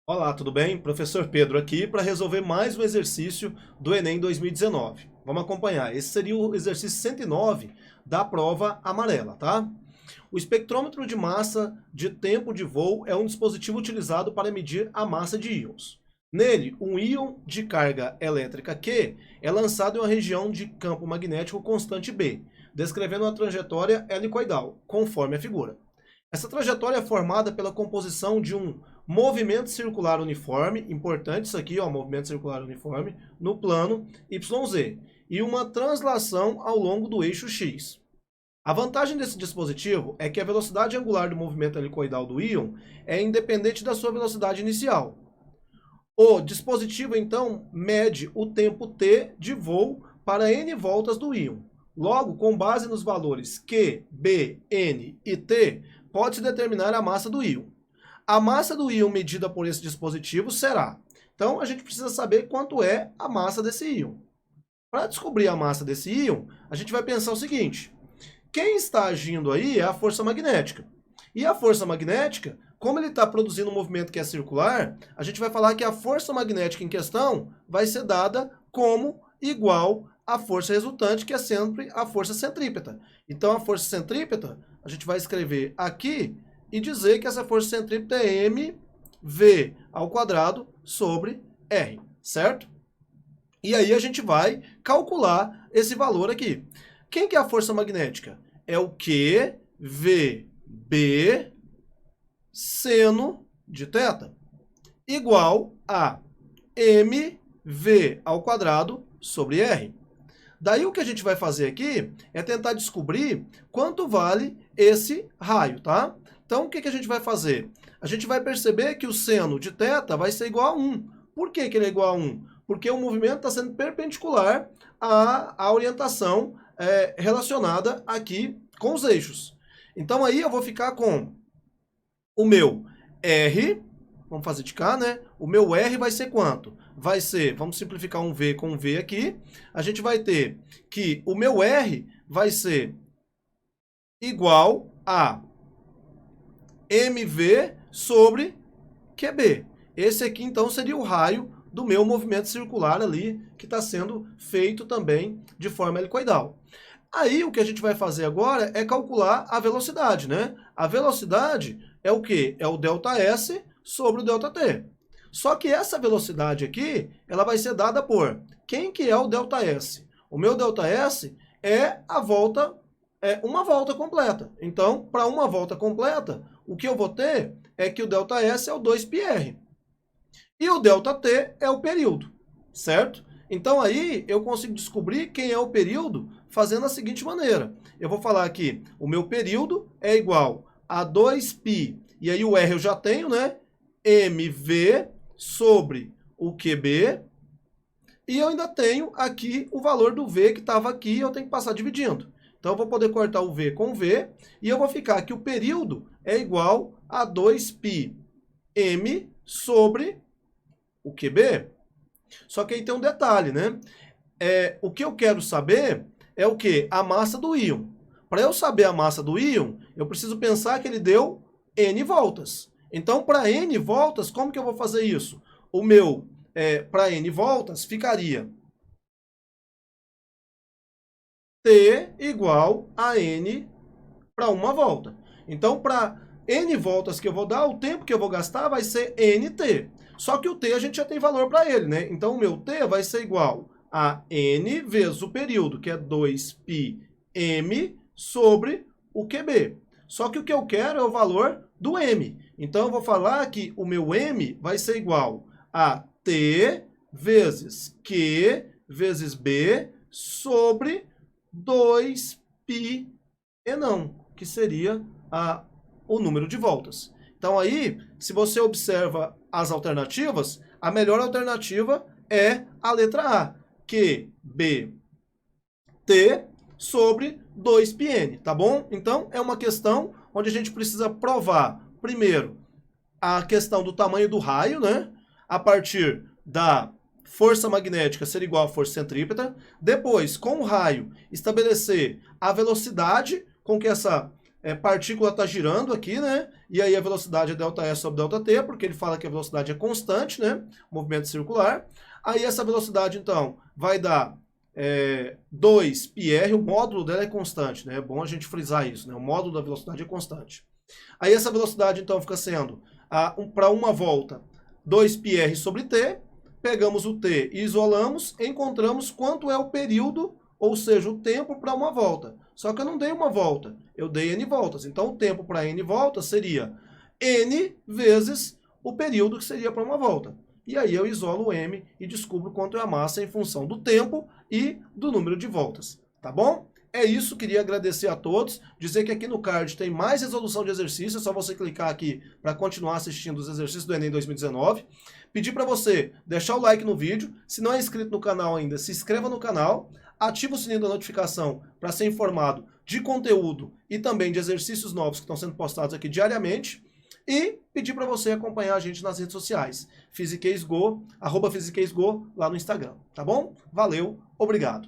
Olá, tudo bem? Professor Pedro aqui para resolver mais um exercício do Enem 2019. Vamos acompanhar. Esse seria o exercício 109 da prova amarela, tá? O espectrômetro de massa de tempo de voo é um dispositivo utilizado para medir a massa de íons. Nele, um íon de carga elétrica Q é lançado em uma região de campo magnético constante B, descrevendo uma trajetória helicoidal, conforme a figura. Essa trajetória é formada pela composição de um movimento circular uniforme, importante isso aqui, ó, movimento circular uniforme, no plano YZ, e uma translação ao longo do eixo X. A vantagem desse dispositivo é que a velocidade angular do movimento helicoidal do íon é independente da sua velocidade inicial. O dispositivo, então, mede o tempo t de voo para n voltas do íon. Logo, com base nos valores Q, B, N e T, pode-se determinar a massa do íon. A massa do íon medida por esse dispositivo será... Então, a gente precisa saber quanto é a massa desse íon. Para descobrir a massa desse íon, a gente vai pensar o seguinte. Quem está agindo aí é a força magnética. E a força magnética, como ele está produzindo um movimento que é circular, a gente vai falar que a força magnética em questão vai ser dada como igual à força resultante, que é sempre a força centrípeta. Então, a força centrípeta, a gente vai escrever aqui e dizer que essa força centrípeta é mv ao quadrado sobre r, certo? E aí a gente vai calcular esse valor aqui. Quem que é a força magnética? É o QVB seno de θ igual a mv ao quadrado sobre r. Daí o que a gente vai fazer aqui é tentar descobrir quanto vale esse raio, tá? Então, o que a gente vai fazer? A gente vai perceber que o seno de θ vai ser igual a 1. Por que ele é igual a 1? Porque o movimento está sendo perpendicular à orientação relacionada aqui com os eixos. Então, aí eu vou ficar com o meu R, vamos fazer de cá, né? O meu R vai ser quanto? Vai ser, vamos simplificar um V com um V aqui, a gente vai ter que o meu R vai ser igual a mv sobre QB. Esse aqui, então, seria o raio do meu movimento circular ali, que está sendo feito também de forma helicoidal. Aí, o que a gente vai fazer agora é calcular a velocidade, né? A velocidade é o quê? É o ΔS sobre o ΔT. Só que essa velocidade aqui, ela vai ser dada por quem que é o ΔS? O meu ΔS é a volta, uma volta completa. Então, para uma volta completa, o que eu vou ter é que o ΔS é o 2πr. E o ΔT é o período, certo? Então aí eu consigo descobrir quem é o período fazendo da seguinte maneira. Eu vou falar aqui, o meu período é igual a 2π, e aí o R eu já tenho, né? mv sobre o QB, e eu ainda tenho aqui o valor do V que estava aqui, eu tenho que passar dividindo. Então eu vou poder cortar o V com V, e eu vou ficar que o período é igual a 2πm sobre o QB. Só que aí tem um detalhe, né? O que eu quero saber é o quê? A massa do íon. Para eu saber a massa do íon, eu preciso pensar que ele deu N voltas. Então, para N voltas, como que eu vou fazer isso? O meu, para N voltas, ficaria T igual a N para uma volta. Então, para N voltas que eu vou dar, o tempo que eu vou gastar vai ser NT. Só que o T a gente já tem valor para ele, né? Então, o meu T vai ser igual a N vezes o período, que é 2πm sobre o QB. Só que o que eu quero é o valor do M. Então, eu vou falar que o meu M vai ser igual a T vezes Q vezes B sobre 2π não, que seria o número de voltas. Então aí, se você observa as alternativas, a melhor alternativa é a letra A, QBT sobre 2πn, tá bom? Então, é uma questão onde a gente precisa provar, primeiro, a questão do tamanho do raio, né? A partir da força magnética ser igual à força centrípeta. Depois, com o raio, estabelecer a velocidade com que essa partícula está girando aqui, né? E aí a velocidade é ΔS sobre ΔT, porque ele fala que a velocidade é constante, né? Movimento circular. Aí essa velocidade, então, vai dar 2πr, o módulo dela é constante, né? É bom a gente frisar isso, né? O módulo da velocidade é constante. Aí essa velocidade, então, fica sendo, para uma volta, 2πr sobre t, pegamos o t e isolamos, encontramos quanto é o período, ou seja, o tempo para uma volta. Só que eu não dei uma volta, eu dei n voltas. Então o tempo para n voltas seria n vezes o período que seria para uma volta. E aí eu isolo o m e descubro quanto é a massa em função do tempo e do número de voltas. Tá bom? É isso, queria agradecer a todos, dizer que aqui no card tem mais resolução de exercício, é só você clicar aqui para continuar assistindo os exercícios do Enem 2019. Pedir para você deixar o like no vídeo, se não é inscrito no canal ainda, se inscreva no canal, ativa o sininho da notificação para ser informado de conteúdo e também de exercícios novos que estão sendo postados aqui diariamente. E pedir para você acompanhar a gente nas redes sociais, @PhysiqueisGo, lá no Instagram, tá bom? Valeu, obrigado.